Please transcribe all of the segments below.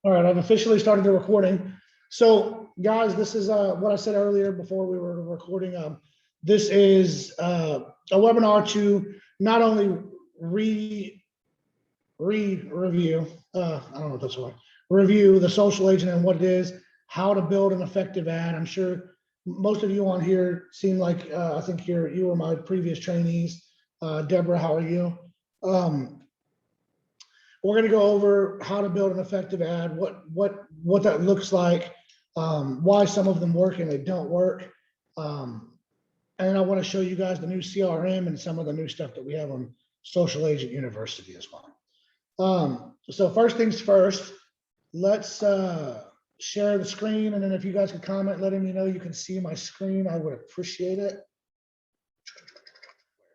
All right, I've officially started the recording. So guys, this is what I said earlier before we were recording. This is a webinar to not only review, I don't know if that's right, review the social agent and what it is, how to build an effective ad. I'm sure most of you on here seem like, I think you were my previous trainees. Deborah, how are you? We're going to go over how to build an effective ad, what that looks like, why some of them work and they don't work. And I want to show you guys the new CRM and some of the new stuff that we have on Social Agent University as well. So first things first, let's share the screen. And then if you guys could comment, letting me know you can see my screen, I would appreciate it.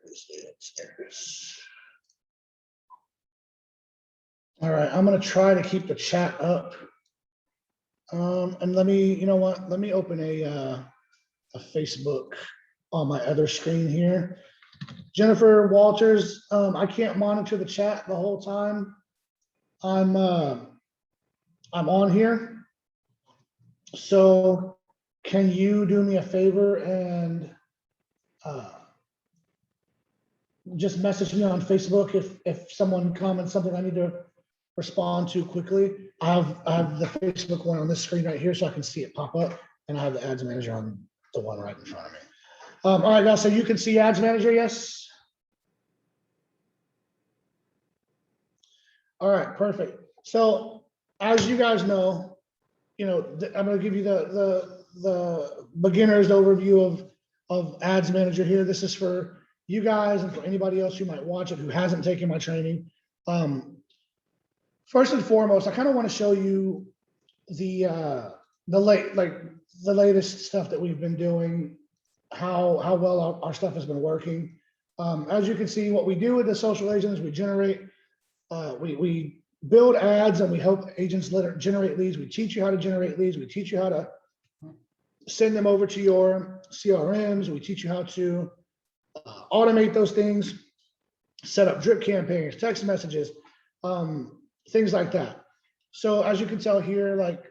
Where is it? There it is. All right, I'm going to try to keep the chat up. And let me, you know what? Let me open a Facebook on my other screen here. Jennifer Walters, I can't monitor the chat the whole time I'm on here. So can you do me a favor and just message me on Facebook if someone comments something I need to respond to quickly. I have the Facebook one on this screen right here so I can see it pop up, and I have the ads manager on the one right in front of me. All right, guys, so you can see ads manager, yes? All right, perfect. So as you guys know, I'm going to give you the beginner's overview of ads manager here. This is for you guys and for anybody else who might watch it who hasn't taken my training. First and foremost, I kind of want to show you the latest stuff that we've been doing, how well our stuff has been working. As you can see, what we do with the social agents, we generate, we build ads and we help agents generate leads. We teach you how to generate leads. We teach you how to send them over to your CRMs. We teach you how to automate those things, set up drip campaigns, text messages, things like that. So as you can tell here, like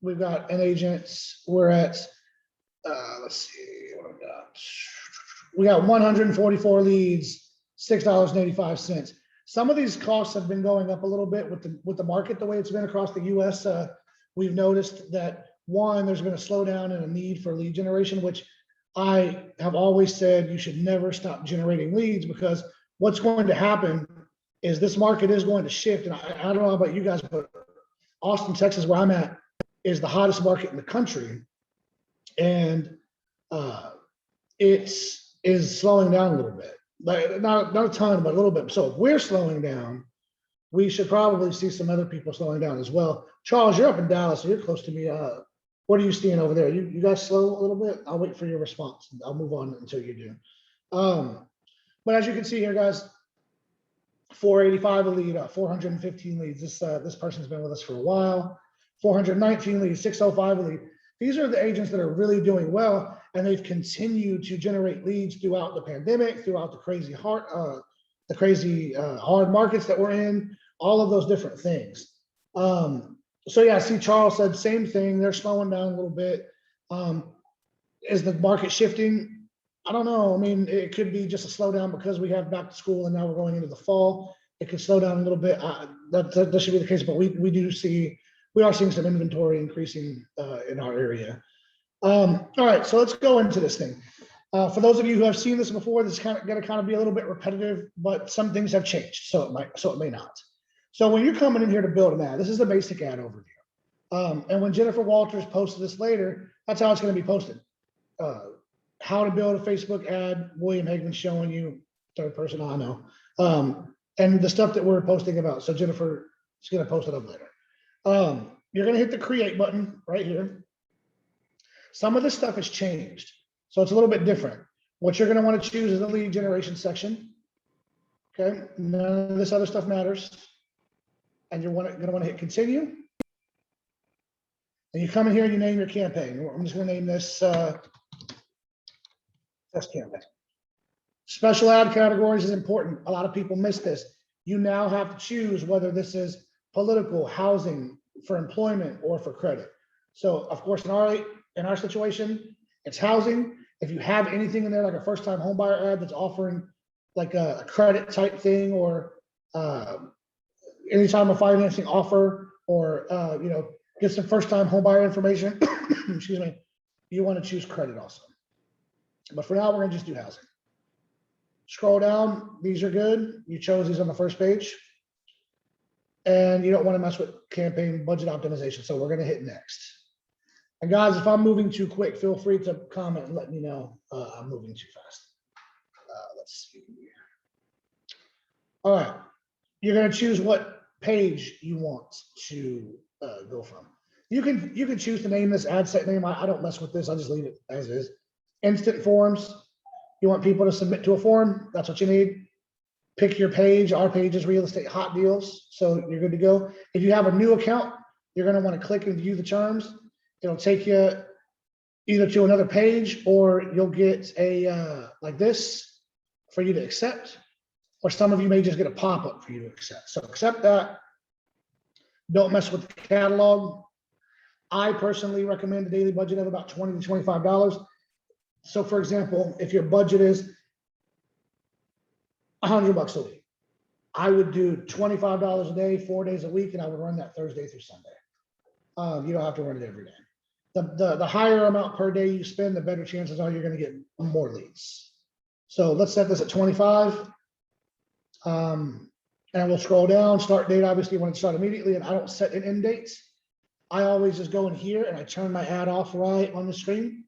we've got an agents, we're at, let's see what I've got. We got 144 leads, $6.85. Some of these costs have been going up a little bit with the market, the way it's been across the US. We've noticed that one, there's been a slowdown and a need for lead generation, which I have always said you should never stop generating leads, because what's going to happen is this market is going to shift. And I don't know about you guys, but Austin, Texas, where I'm at, is the hottest market in the country. And it is slowing down a little bit. Like not a ton, but a little bit. So if we're slowing down, we should probably see some other people slowing down as well. Charles, you're up in Dallas, so you're close to me. What are you seeing over there? You guys slow a little bit? I'll wait for your response. I'll move on until you do. But as you can see here, guys, 485 a lead, 415 leads. This person's been with us for a while. 419 leads, 605 a lead. These are the agents that are really doing well, and they've continued to generate leads throughout the pandemic, throughout the crazy hard markets that we're in, all of those different things. So yeah, I see Charles said same thing. They're slowing down a little bit. Is the market shifting? I don't know. I mean, it could be just a slowdown because we have back to school and now we're going into the fall. It could slow down a little bit. That should be the case, but we are seeing some inventory increasing in our area. All right, so let's go into this thing. For those of you who have seen this before, this is going to be a little bit repetitive, but some things have changed, so it may not. So when you're coming in here to build an ad, this is the basic ad overview. And when Jennifer Walters posts this later, that's how it's going to be posted. How to build a Facebook ad, William Hegmann showing you, third person I know, and the stuff that we're posting about. So Jennifer is going to post it up later. You're going to hit the create button right here. Some of this stuff has changed, so it's a little bit different. What you're going to want to choose is the lead generation section. Okay, none of this other stuff matters. And you're going to want to hit continue. And you come in here and you name your campaign. I'm just going to name this test campaign. Special ad categories is important. A lot of people miss this. You now have to choose whether this is political, housing, for employment or for credit. So of course, in our situation, it's housing. If you have anything in there like a first-time homebuyer ad that's offering like a credit type thing, or any type of financing offer, or get some first-time homebuyer information, excuse me, you want to choose credit also. But for now, we're gonna just do housing. Scroll down, these are good. You chose these on the first page. And you don't want to mess with campaign budget optimization. So we're gonna hit next. And guys, if I'm moving too quick, feel free to comment and let me know I'm moving too fast. Let's see. All right, you're gonna choose what page you want to go from. You can choose to name this ad set name. I don't mess with this. I just leave it as is. Instant forms. You want people to submit to a form. That's what you need. Pick your page. Our page is real estate hot deals. So you're good to go. If you have a new account, you're gonna want to click and view the terms. It'll take you either to another page, or you'll get a like this for you to accept, or some of you may just get a pop-up for you to accept. So accept that. Don't mess with the catalog. I personally recommend a daily budget of about $20 to $25. So for example, if your budget is $100 a week, I would do $25 a day, 4 days a week, and I would run that Thursday through Sunday. You don't have to run it every day. The higher amount per day you spend, the better chances are you're going to get more leads. So let's set this at 25. And we'll scroll down. Start date, obviously, you want to start immediately, and I don't set an end date. I always just go in here and I turn my ad off right on the screen.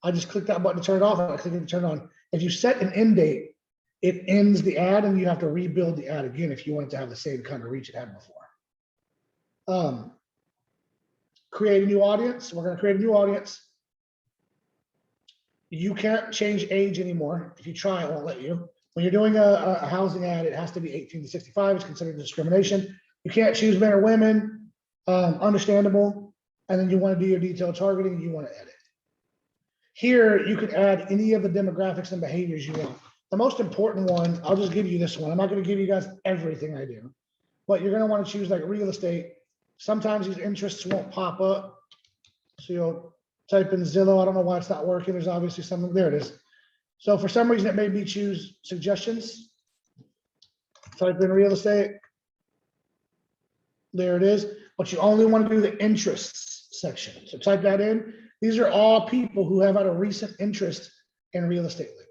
I just click that button to turn it off, and I click it to turn it on. If you set an end date, it ends the ad, and you have to rebuild the ad again if you want it to have the same kind of reach it had before. Create a new audience. We're going to create a new audience. You can't change age anymore. If you try, it won't let you. When you're doing a housing ad, it has to be 18 to 65. It's considered discrimination. You can't choose men or women. Understandable. And then you want to do your detailed targeting. You want to edit. Here, you can add any of the demographics and behaviors you want. The most important one, I'll just give you this one. I'm not going to give you guys everything I do, but you're going to want to choose like real estate. Sometimes these interests won't pop up. So you'll type in Zillow. I don't know why it's not working. There's obviously something. There it is. So for some reason, it made me choose suggestions. Type in real estate. There it is. But you only want to do the interests section. So type that in. These are all people who have had a recent interest in real estate lately.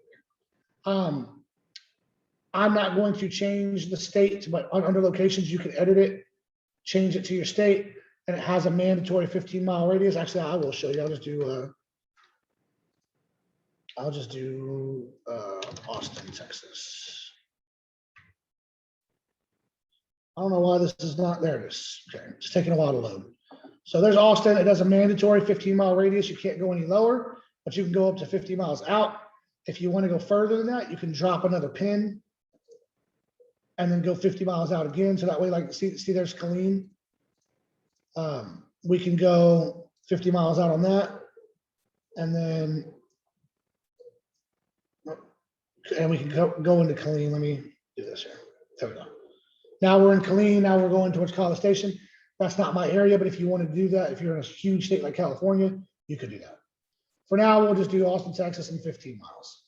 I'm not going to change the state, but under locations, you can edit it, change it to your state, and it has a mandatory 15-mile radius. Actually, I will show you. I'll just do Austin, Texas. I don't know why this is not, there it is. Okay, it's taking a while to load. So there's Austin. It has a mandatory 15-mile radius. You can't go any lower, but you can go up to 50 miles out. If you want to go further than that, you can drop another pin and then go 50 miles out again. So that way, like, see there's Colleen. We can go 50 miles out on that. And then, and we can go into Colleen. Let me do this here. There we go. Now we're in Colleen. Now we're going towards College Station. That's not my area, but if you want to do that, if you're in a huge state like California, you could do that. For now, we'll just do Austin, Texas, and 15 miles.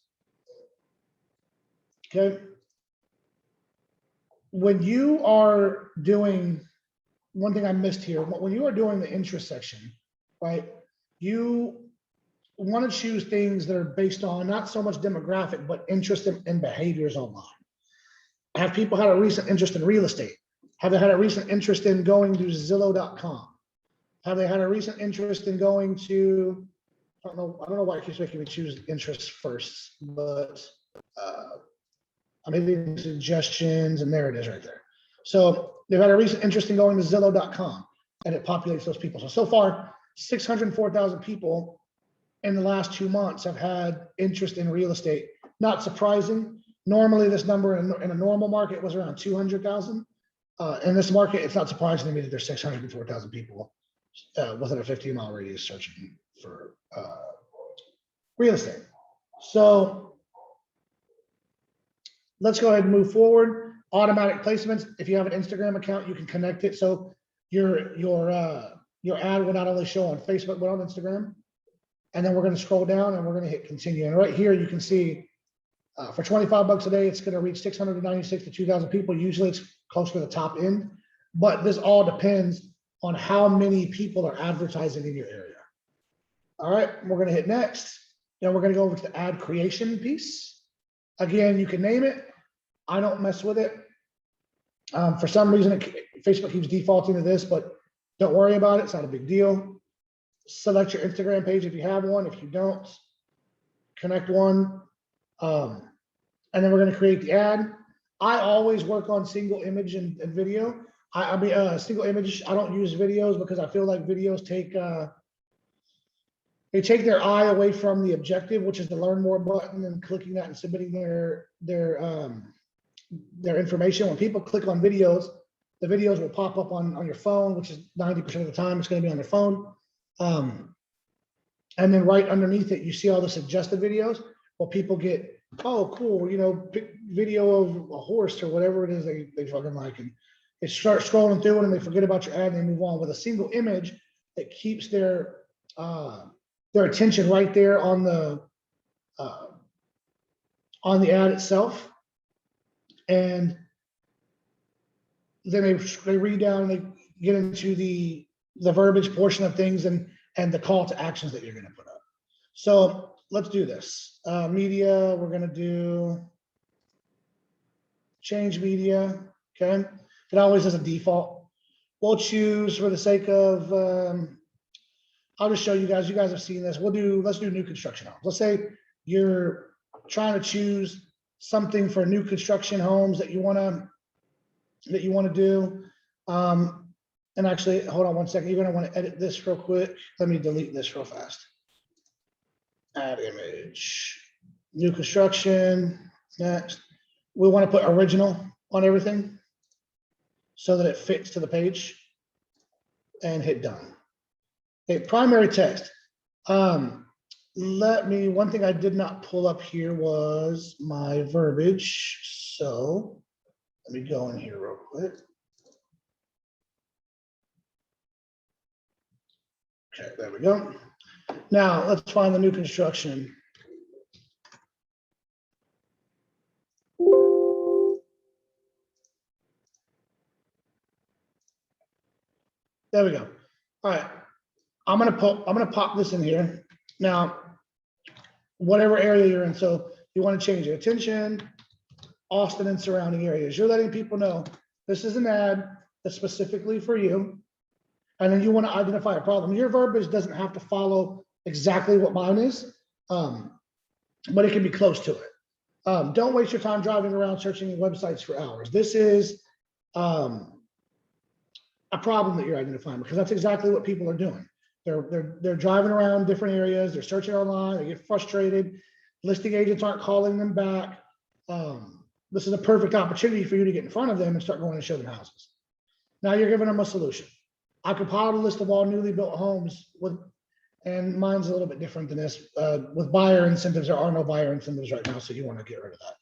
Okay. When you are doing, one thing I missed here, when you are doing the interest section, right, you want to choose things that are based on not so much demographic, but interest and behaviors online. Have people had a recent interest in real estate? Have they had a recent interest in going to Zillow.com? Have they had a recent interest in going to, I don't know why it keeps making me choose interest first, but I'm hitting suggestions, and there it is right there. So they've had a recent interest in going to Zillow.com, and it populates those people. So far, 604,000 people in the last 2 months have had interest in real estate. Not surprising. Normally, this number in a normal market was around 200,000. In this market, it's not surprising to me that there's 604,000 people within a 15-mile radius searching for real estate. So let's go ahead and move forward. Automatic placements. If you have an Instagram account, you can connect it. So your ad will not only show on Facebook, but on Instagram. And then we're going to scroll down and we're going to hit continue. And right here, you can see for 25 bucks a day, it's going to reach 696 to 2,000 people. Usually it's close to the top end, but this all depends on how many people are advertising in your area. All right, we're going to hit next. Then we're going to go over to the ad creation piece. Again, you can name it. I don't mess with it. For some reason, Facebook keeps defaulting to this, but don't worry about it. It's not a big deal. Select your Instagram page if you have one. If you don't, connect one. And then we're going to create the ad. I always work on single image and video. I mean, single image. I don't use videos because I feel like videos take they take their eye away from the objective, which is the learn more button and clicking that and submitting their information. When people click on videos, the videos will pop up on your phone, which is 90% of the time it's going to be on their phone. And then right underneath it, you see all the suggested videos. Well, people get, oh, cool, you know, video of a horse or whatever it is they fucking like, and they start scrolling through it and they forget about your ad and they move on. With a single image that keeps their attention right there on the ad itself, and then they read down and they get into the verbiage portion of things and the call to actions that you're going to put up. So let's do this. Media, we're going to do change media. Okay, it always is a default. We'll choose, for the sake of I'll just show you guys. You guys have seen this. Let's do new construction homes. Let's say you're trying to choose something for new construction homes that you want to do. And actually, hold on one second. You're going to want to edit this real quick. Let me delete this real fast. Add image, new construction. Next, we want to put original on everything so that it fits to the page, and hit done. Okay, primary text. One thing I did not pull up here was my verbiage. So let me go in here real quick. Okay, there we go. Now let's find the new construction. There we go. All right. I'm gonna pop this in here. Now, whatever area you're in, so you want to change your attention, Austin and surrounding areas. You're letting people know this is an ad that's specifically for you. And then you want to identify a problem. Your verbiage doesn't have to follow exactly what mine is, but it can be close to it. Don't waste your time driving around searching websites for hours. This is a problem that you're identifying, because that's exactly what people are doing. They're driving around different areas. They're searching online. They get frustrated. Listing agents aren't calling them back. This is a perfect opportunity for you to get in front of them and start going and show them houses. Now you're giving them a solution. I compiled a list of all newly built homes and mine's a little bit different than this. With buyer incentives, there are no buyer incentives right now, so you want to get rid of that.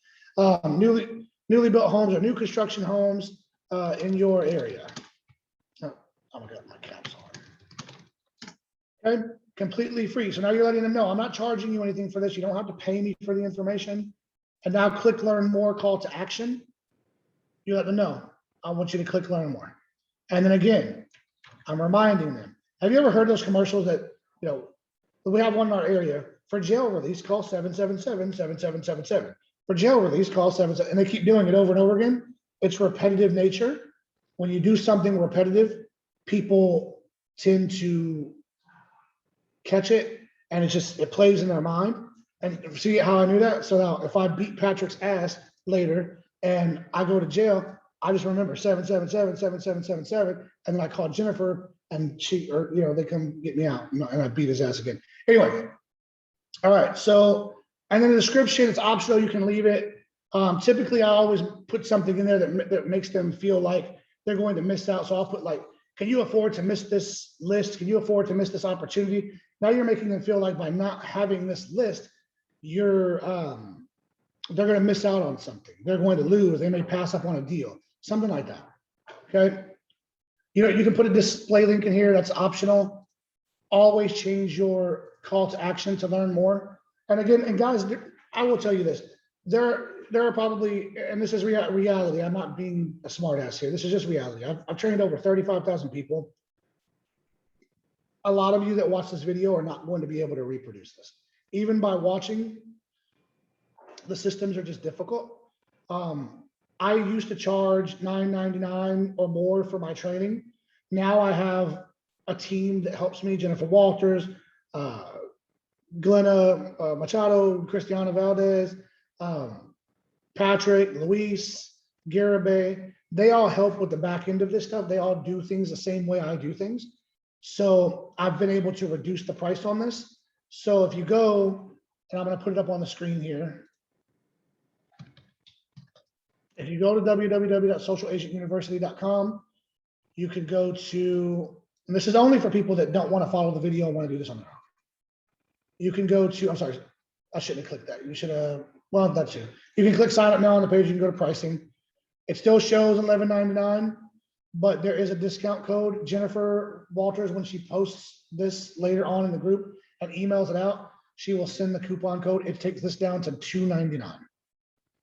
Newly built homes or new construction homes in your area. Oh, I'm gonna get my caps on. Okay, completely free. So now you're letting them know I'm not charging you anything for this. You don't have to pay me for the information. And now click learn more, call to action. You let them know I want you to click learn more. And then again, I'm reminding them. Have you ever heard those commercials that, you know, we have one in our area for jail release, call 777-7777. For jail release, call 77, and they keep doing it over and over again. It's repetitive nature. When you do something repetitive, people tend to catch it, and it plays in their mind. And see how I knew that? So now if I beat Patrick's ass later and I go to jail, I just remember 777-7777, and then I call Jennifer and they come get me out, and I beat his ass again. Anyway, all right. So, and then the description, it's optional. You can leave it. Typically, I always put something in there that makes them feel like they're going to miss out. So I'll put like, can you afford to miss this list? Can you afford to miss this opportunity? Now you're making them feel like by not having this list, they're going to miss out on something. They're going to lose. They may pass up on a deal, something like that. Okay. You can put a display link in here. That's optional. Always change your call to action to learn more. And again, and guys, I will tell you this. There are probably, and this is reality. I'm not being a smart ass here. This is just reality. I've trained over 35,000 people. A lot of you that watch this video are not going to be able to reproduce this. Even by watching, the systems are just difficult. I used to charge $9.99 or more for my training. Now I have a team that helps me, Jennifer Walters, Glenna Machado, Cristiana Valdez, Patrick, Luis, Garibay. They all help with the back end of this stuff. They all do things the same way I do things. So I've been able to reduce the price on this. So if you go, and I'm going to put it up on the screen here. If you go to www.socialagentuniversity.com, you could go to, and this is only for people that don't want to follow the video and want to do this on their own. You can go to, I'm sorry, I shouldn't have clicked that. You should have, well, that's you. You can click sign up now on the page. You can go to pricing. It still shows $11.99, but there is a discount code. Jennifer Walters, when she posts this later on in the group and emails it out, she will send the coupon code. It takes this down to $2.99.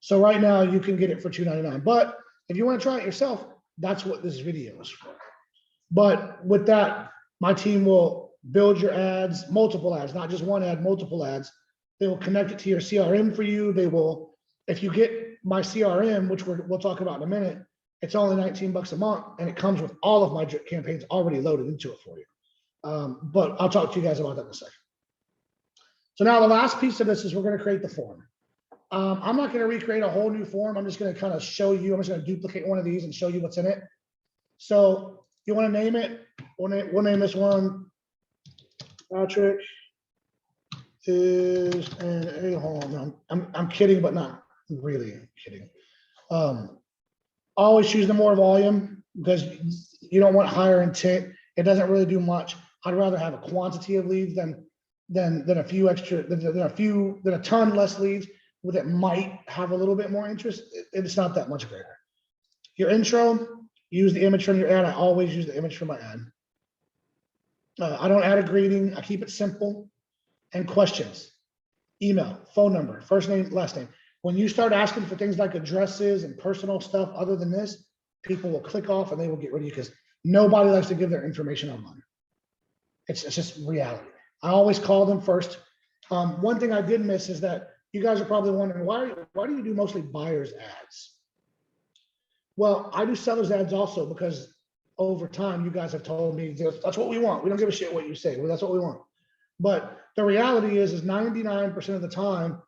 So right now you can get it for $2.99. But if you want to try it yourself, that's what this video is for. But with that, my team will build your ads, multiple ads, not just one ad, multiple ads. They will connect it to your CRM for you. They will, if you get my CRM, which we'll talk about in a minute, it's only $19 a month, and it comes with all of my drip campaigns already loaded into it for you. But I'll talk to you guys about that in a second. So now the last piece of this is we're going to create the form. I'm not going to recreate a whole new form. I'm just going to kind of show you. I'm just going to duplicate one of these and show you what's in it. So you want to name it? We'll name this one Patrick is an a-hole. I'm kidding, but not really kidding. Always choose the more volume because you don't want higher intent. It doesn't really do much. I'd rather have a quantity of leads than a few extra, than a ton less leads that might have a little bit more interest. It's not that much greater. Your intro, use the image from your ad. I always use the image from my ad. I don't add a greeting. I keep it simple. And questions, email, phone number, first name, last name. When you start asking for things like addresses and personal stuff other than this, people will click off and they will get rid of you because nobody likes to give their information online. It's just reality. I always call them first. One thing I did miss is that you guys are probably wondering, why do you do mostly buyers ads? Well, I do sellers ads also because over time, you guys have told me that's what we want. We don't give a shit what you say. Well, that's what we want. But the reality is 99% of the time,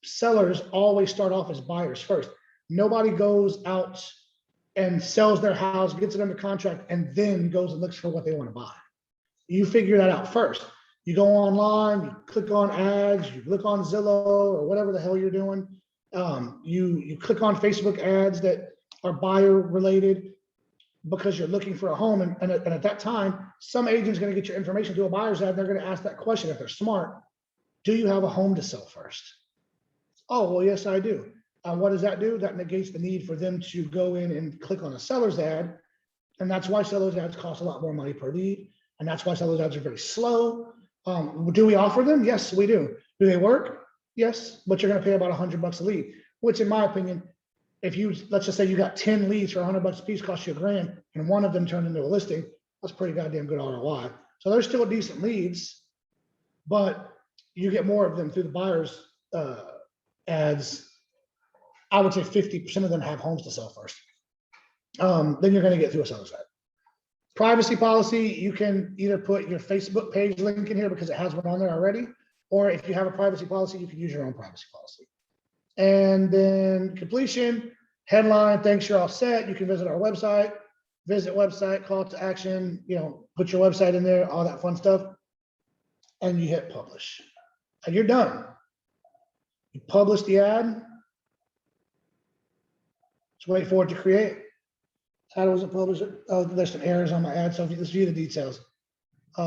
sellers always start off as buyers first. Nobody goes out and sells their house, gets it under contract, and then goes and looks for what they want to buy. You figure that out first. You go online, you click on ads, you click on Zillow or whatever the hell you're doing. You click on Facebook ads that are buyer related because you're looking for a home. And at that time, some agent's going to get your information to a buyer's ad. They're going to ask that question if they're smart. Do you have a home to sell first? Oh, well, yes, I do. What does that do? That negates the need for them to go in and click on a seller's ad. And that's why seller's ads cost a lot more money per lead. And that's why seller's ads are very slow. Do we offer them? Yes, we do. Do they work? Yes, but you're going to pay about $100 a lead, which in my opinion, if you, let's just say you got 10 leads for $100 a piece, cost you $1,000, and one of them turned into a listing, that's pretty goddamn good ROI. So they're still decent leads, but you get more of them through the buyer's ads. I would say 50% of them have homes to sell first. Then you're going to get through a seller's ad. Privacy policy, you can either put your Facebook page link in here because it has one on there already, or if you have a privacy policy, you can use your own privacy policy. And then completion, headline, thanks, you're all set. You can visit our website, call to action, put your website in there, all that fun stuff. And you hit publish. And you're done. You publish the ad. Just wait for it to create. Title wasn't published. Oh, there's some errors on my ad. So if you just view the details.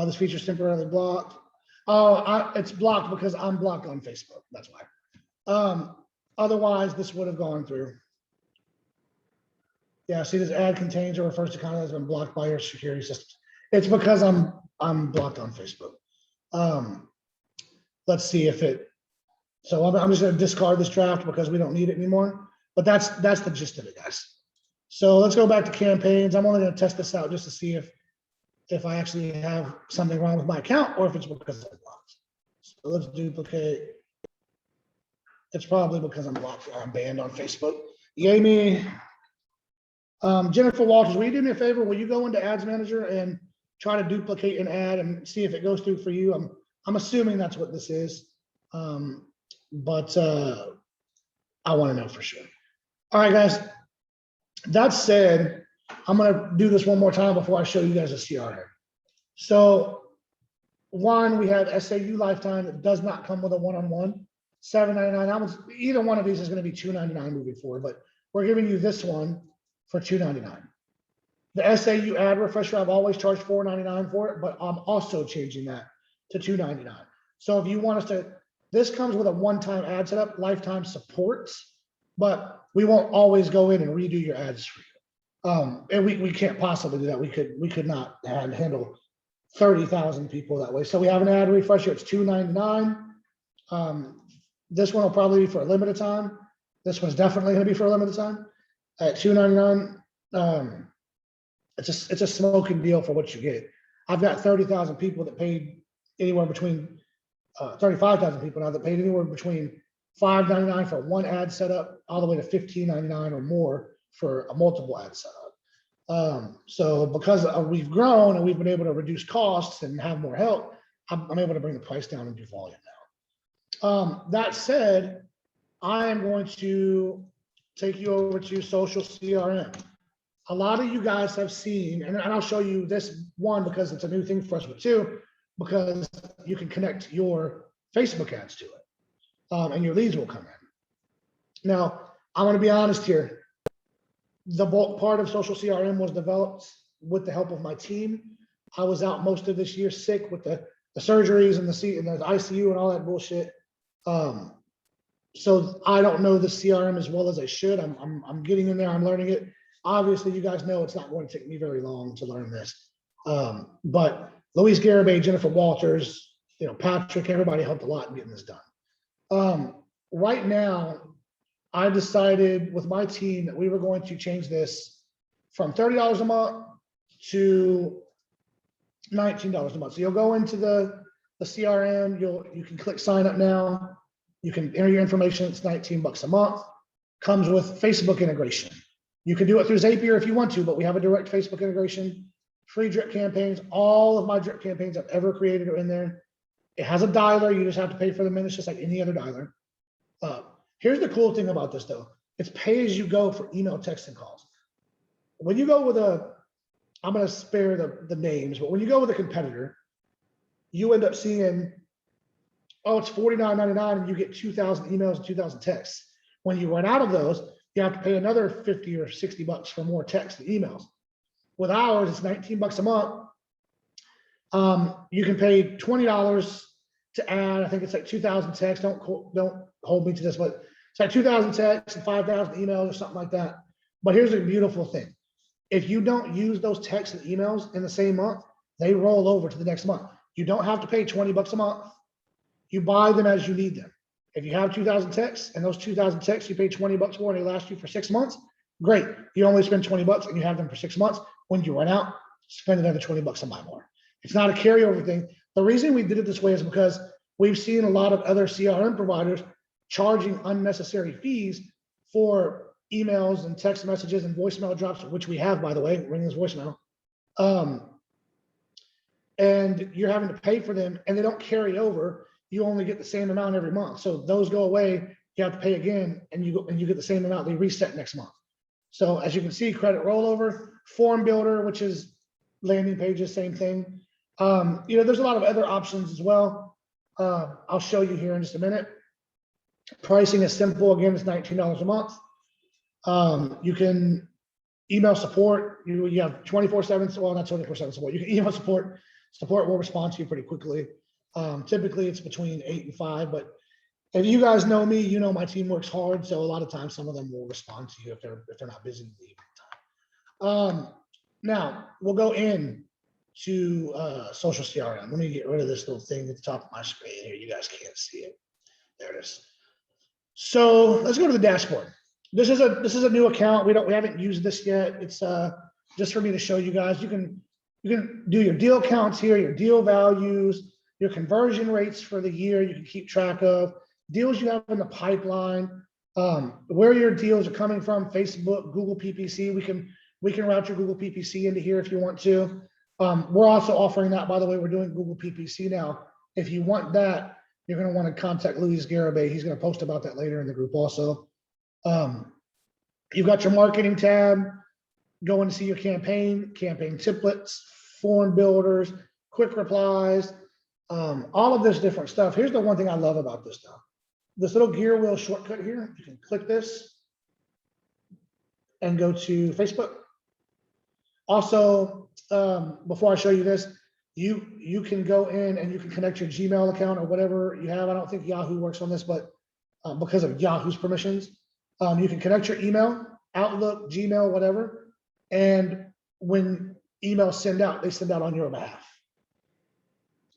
This feature is temporarily blocked. Oh, it's blocked because I'm blocked on Facebook. That's why. Otherwise, this would have gone through. Yeah, see, this ad contains or refers to content that's been blocked by your security system. It's because I'm blocked on Facebook. Let's see if it, so I'm just gonna discard this draft because we don't need it anymore, but that's the gist of it, guys. So let's go back to campaigns. I'm only gonna test this out just to see if I actually have something wrong with my account or if it's because I'm blocked. So let's duplicate. It's probably because I'm blocked or I'm banned on Facebook. Yay me. Jennifer Walters, will you do me a favor? Will you go into Ads Manager and try to duplicate an ad and see if it goes through for you? I'm assuming that's what this is, but I want to know for sure. All right, guys. That said, I'm going to do this one more time before I show you guys a CRM. So one, we have SAU Lifetime that does not come with a one-on-one, $7.99. Either one of these is going to be $2.99 moving forward, but we're giving you this one for $2.99. The SAU ad refresher, I've always charged $4.99 for it, but I'm also changing that to $2.99. So if you want us to, this comes with a one-time ad setup, lifetime supports, but we won't always go in and redo your ads for you. And we can't possibly do that. We could not handle 30,000 people that way. So we have an ad refresher. It's $2.99. This one will probably be for a limited time. This one's definitely going to be for a limited time at $2.99. It's a smoking deal for what you get. I've got 30,000 people that paid anywhere between 35,000 people now that paid anywhere between $5.99 for one ad setup all the way to $15.99 or more for a multiple ad setup. So because we've grown and we've been able to reduce costs and have more help, I'm able to bring the price down and do volume now. That said, I am going to take you over to social CRM. A lot of you guys have seen, and I'll show you this one because it's a new thing for us, but two, because you can connect your Facebook ads to it, and your leads will come in. Now, I'm going to be honest here. The bulk part of social CRM was developed with the help of my team. I was out most of this year sick with the surgeries and the ICU and all that bullshit. So I don't know the CRM as well as I should. I'm getting in there. I'm learning it. Obviously, you guys know it's not going to take me very long to learn this. But Luis Garibay, Jennifer Walters, Patrick, everybody helped a lot in getting this done. Right now, I decided with my team that we were going to change this from $30 a month to $19 a month. So you'll go into the CRM, you can click sign up now. You can enter your information. It's $19 a month. Comes with Facebook integration. You can do it through Zapier if you want to, but we have a direct Facebook integration. Free drip campaigns. All of my drip campaigns I've ever created are in there. It has a dialer. You just have to pay for the minutes, just like any other dialer. Here's the cool thing about this, though. It's pay as you go for email, text, and calls. When you go with I'm going to spare the names, but when you go with a competitor, you end up seeing, oh, it's $49.99 and you get 2,000 emails and 2,000 texts. When you run out of those, you have to pay another $50 or $60 for more text and emails. With ours, it's $19 a month. You can pay $20 to add. I think it's like 2,000 texts. Don't hold me to this, but it's like 2,000 texts and 5,000 emails or something like that. But here's the beautiful thing. If you don't use those texts and emails in the same month, they roll over to the next month. You don't have to pay $20 a month. You buy them as you need them. If you have 2,000 texts and those 2,000 texts you pay $20 for and they last you for 6 months, great. You only spend $20 and you have them for 6 months. When you run out, spend another $20 and buy more. It's not a carryover thing. The reason we did it this way is because we've seen a lot of other CRM providers charging unnecessary fees for emails and text messages and voicemail drops, which we have, by the way, ring this voicemail. And you're having to pay for them and they don't carry over. You only get the same amount every month. So those go away, you have to pay again and you get the same amount. They reset next month. So as you can see, credit rollover, form builder, which is landing pages, same thing. There's a lot of other options as well. I'll show you here in just a minute. Pricing is simple. Again, it's $19 a month. You can email support. You have 24/7, well, not 24/7 support. You can email support. Support will respond to you pretty quickly. Typically it's between 8 and 5, but if you guys know me, my team works hard. So a lot of times some of them will respond to you if they're not busy in the evening Now we'll go in to social CRM. Let me get rid of this little thing at the top of my screen here. You guys can't see it. There it is. So let's go to the dashboard. This is a new account. We haven't used this yet. It's just for me to show you guys. You can do your deal counts here, your deal values, your conversion rates for the year. You can keep track of deals you have in the pipeline, where your deals are coming from, Facebook, Google PPC. We can route your Google PPC into here if you want to. We're also offering that, by the way. We're doing Google PPC now. If you want that, you're going to want to contact Luis Garibay. He's going to post about that later in the group also. You've got your marketing tab. Go and see your campaign templates, form builders, quick replies, all of this different stuff. Here's the one thing I love about this stuff. This little gear wheel shortcut here, you can click this and go to Facebook. Also, before I show you this, you can go in and you can connect your Gmail account or whatever you have. I don't think Yahoo works on this, but because of Yahoo's permissions, you can connect your email, Outlook, Gmail, whatever. And when emails send out, they send out on your behalf.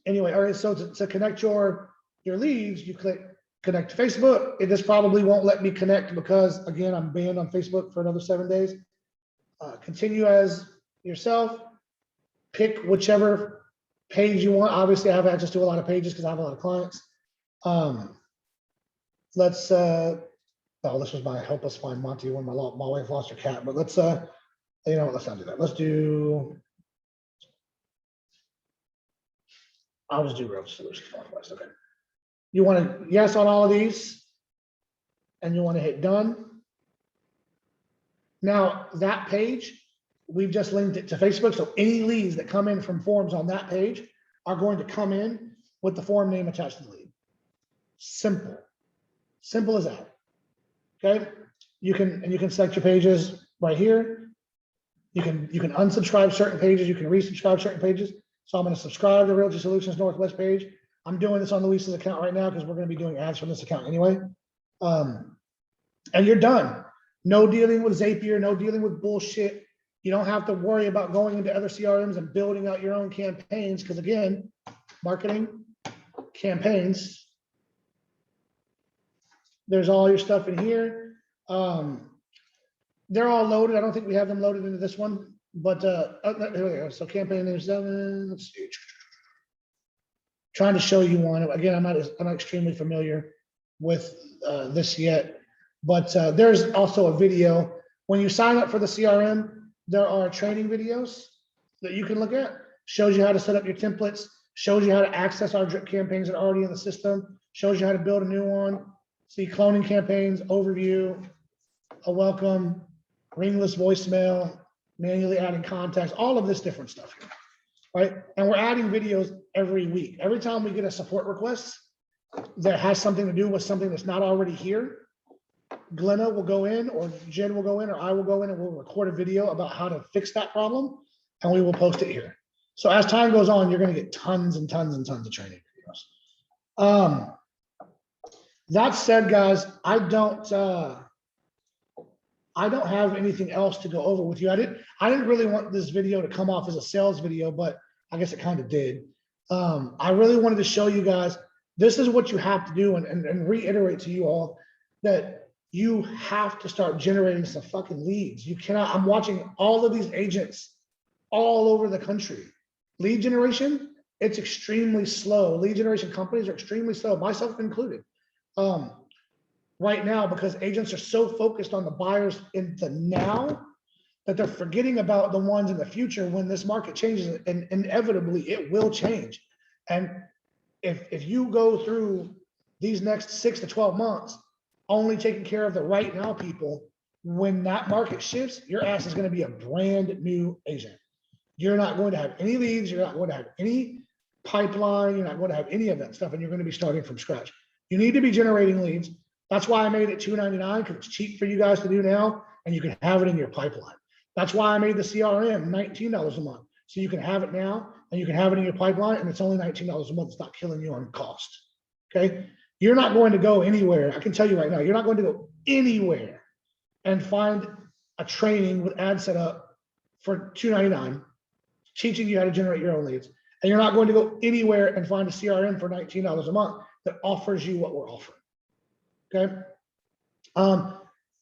Anyway, all right, so to connect your leads, you click connect to Facebook. This probably won't let me connect because, again, I'm banned on Facebook for another 7 days. Continue as yourself. Pick whichever page you want. Obviously, I have access to a lot of pages because I have a lot of clients. Let's, oh, this was my help us find Monty when my wife lost her cat, but let's, you know what, let's not do that. Let's do, I'll just do Road Solutions Northwest. Okay. You want to yes on all of these, and you want to hit done. Now that page, we've just linked it to Facebook. So any leads that come in from forms on that page are going to come in with the form name attached to the lead. Simple. Simple as that. Okay. You can select your pages right here. You can unsubscribe certain pages. You can resubscribe certain pages. So I'm going to subscribe to Realty Solutions Northwest page. I'm doing this on Luis's account right now because we're going to be doing ads from this account anyway. And you're done. No dealing with Zapier, no dealing with bullshit. You don't have to worry about going into other CRMs and building out your own campaigns. Because again, marketing, campaigns, there's all your stuff in here. They're all loaded. I don't think we have them loaded into this one, but here we go. So campaign name 7, let's see. Trying to show you one. Again, I'm not extremely familiar with this yet, but there's also a video. When you sign up for the CRM, there are training videos that you can look at. Shows you how to set up your templates, shows you how to access our drip campaigns that are already in the system, shows you how to build a new one. See cloning campaigns, overview, a welcome, ringless voicemail, manually adding contacts, all of this different stuff here, right? And we're adding videos every week. Every time we get a support request that has something to do with something that's not already here, Glenna will go in, or Jen will go in, or I will go in, and we'll record a video about how to fix that problem, and we will post it here. So as time goes on, you're going to get tons and tons and tons of training videos. That said, guys, I don't have anything else to go over with you. I didn't really want this video to come off as a sales video, but I guess it kind of did. I really wanted to show you guys, this is what you have to do, and reiterate to you all that you have to start generating some fucking leads. You cannot, I'm watching all of these agents all over the country. Lead generation, it's extremely slow. Lead generation companies are extremely slow, myself included. Right now, because agents are so focused on the buyers in the now that they're forgetting about the ones in the future when this market changes, and inevitably it will change. And if you go through these next 6 to 12 months only taking care of the right now people, when that market shifts, your ass is going to be a brand new agent. You're not going to have any leads. You're not going to have any pipeline. You're not going to have any of that stuff, and you're going to be starting from scratch. You need to be generating leads. That's why I made it $2.99, because it's cheap for you guys to do now, and you can have it in your pipeline. That's why I made the CRM $19 a month, so you can have it now and you can have it in your pipeline, and it's only $19 a month. It's not killing you on cost. Okay, you're not going to go anywhere. I can tell you right now, you're not going to go anywhere and find a training with ad setup for $2.99, teaching you how to generate your own leads. And you're not going to go anywhere and find a CRM for $19 a month that offers you what we're offering. Okay.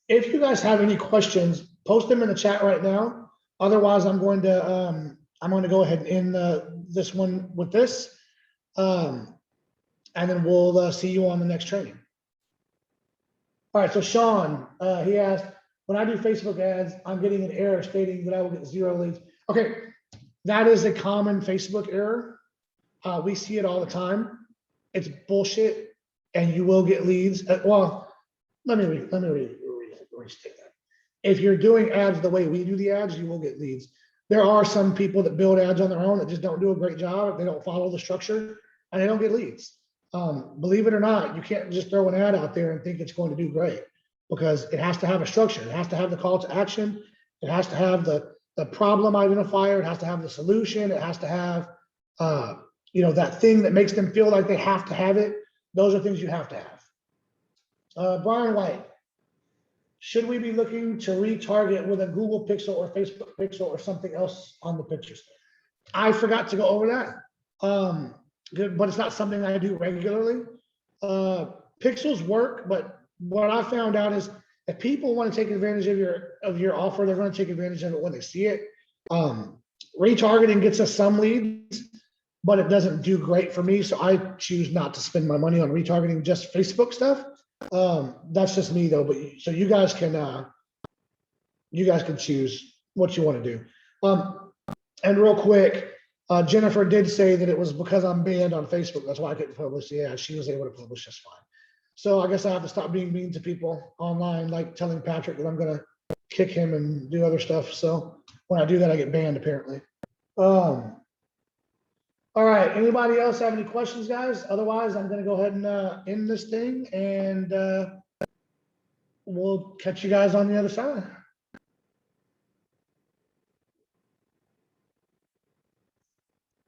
If you guys have any questions, post them in the chat right now. Otherwise, I'm going to go ahead and end this one with this. And then we'll see you on the next training. All right, so Sean, he asked, when I do Facebook ads, I'm getting an error stating that I will get 0 leads. Okay, that is a common Facebook error. We see it all the time. It's bullshit, and you will get leads. Well, let me restate that. If you're doing ads the way we do the ads, you will get leads. There are some people that build ads on their own that just don't do a great job. They don't follow the structure, and they don't get leads. Believe it or not, you can't just throw an ad out there and think it's going to do great, because it has to have a structure. It has to have the call to action. It has to have the problem identifier. It has to have the solution. It has to have, that thing that makes them feel like they have to have it. Those are things you have to have. Brian White, should we be looking to retarget with a Google Pixel or Facebook Pixel or something else on the pictures? I forgot to go over that. But it's not something I do regularly. Pixels work, but what I found out is if people want to take advantage of your offer, they're going to take advantage of it when they see it. Retargeting gets us some leads, but it doesn't do great for me. So I choose not to spend my money on retargeting just Facebook stuff. That's just me though. But so you guys can choose what you want to do. And real quick, Jennifer did say that it was because I'm banned on Facebook. That's why I couldn't publish. Yeah, she was able to publish just fine. So I guess I have to stop being mean to people online, like telling Patrick that I'm going to kick him and do other stuff. So when I do that, I get banned apparently. All right. Anybody else have any questions, guys? Otherwise, I'm going to go ahead and end this thing, and we'll catch you guys on the other side.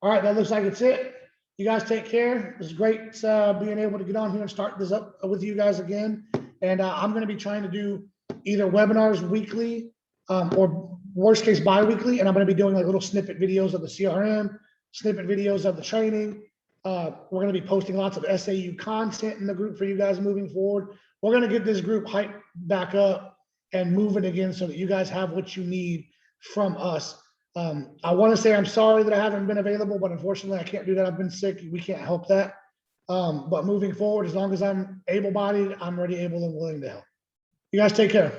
All right, that looks like it's it. You guys take care. It was great being able to get on here and start this up with you guys again. And I'm going to be trying to do either webinars weekly or worst case bi-weekly. And I'm going to be doing like little snippet videos of the CRM, snippet videos of the training. We're going to be posting lots of SAU content in the group for you guys moving forward. We're going to get this group hyped back up and moving again so that you guys have what you need from us. I want to say I'm sorry that I haven't been available, but unfortunately I can't do that. I've been sick. We can't help that. But moving forward, as long as I'm able-bodied, I'm ready, able, and willing to help. You guys take care.